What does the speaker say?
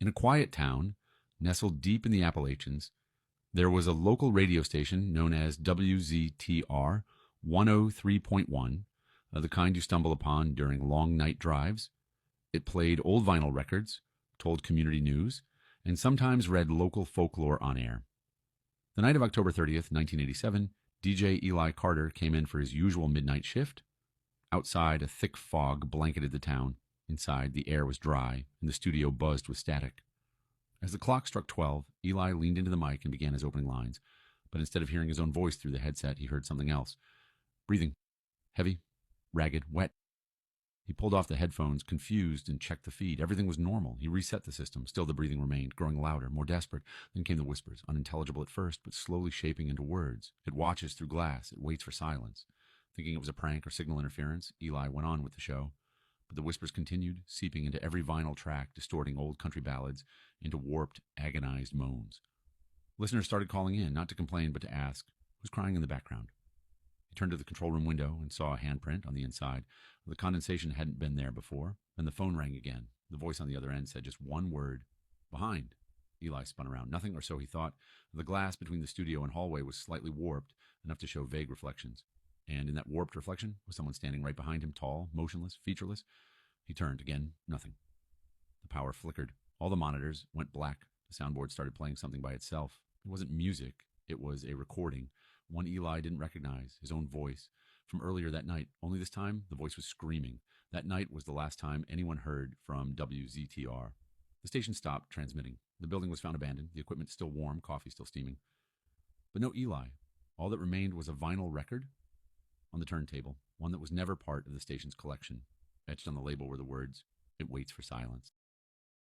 In a quiet town, nestled deep in the Appalachians, there was a local radio station known as WZTR 103.1, the kind you stumble upon during long night drives. It played old vinyl records, told community news, and sometimes read local folklore on air. The night of October 30th, 1987, DJ Eli Carter came in for his usual midnight shift. Outside, a thick fog blanketed the town. Inside, the air was dry, and the studio buzzed with static. As the clock struck 12, Eli leaned into the mic and began his opening lines. But instead of hearing his own voice through the headset, he heard something else. Breathing. Heavy, ragged, wet. He pulled off the headphones, confused, and checked the feed. Everything was normal. He reset the system. Still the breathing remained, growing louder, more desperate. Then came the whispers, unintelligible at first, but slowly shaping into words. It watches through glass. It waits for silence. Thinking it was a prank or signal interference, Eli went on with the show. But the whispers continued, seeping into every vinyl track, distorting old country ballads into warped, agonized moans. Listeners started calling in, not to complain, but to ask, who's crying in the background? He turned to the control room window and saw a handprint on the inside. The condensation hadn't been there before. Then the phone rang again. The voice on the other end said just one word. Behind. Eli spun around. Nothing, or so he thought. The glass between the studio and hallway was slightly warped, enough to show vague reflections. And in that warped reflection was someone standing right behind him, tall, motionless, featureless. He turned. Again, nothing. The power flickered. All the monitors went black. The soundboard started playing something by itself. It wasn't music. It was a recording. One Eli didn't recognize, his own voice, from earlier that night. Only this time, the voice was screaming. That night was the last time anyone heard from WZTR. The station stopped transmitting. The building was found abandoned, the equipment still warm, coffee still steaming. But no Eli. All that remained was a vinyl record on the turntable, one that was never part of the station's collection. Etched on the label were the words, "It waits for silence."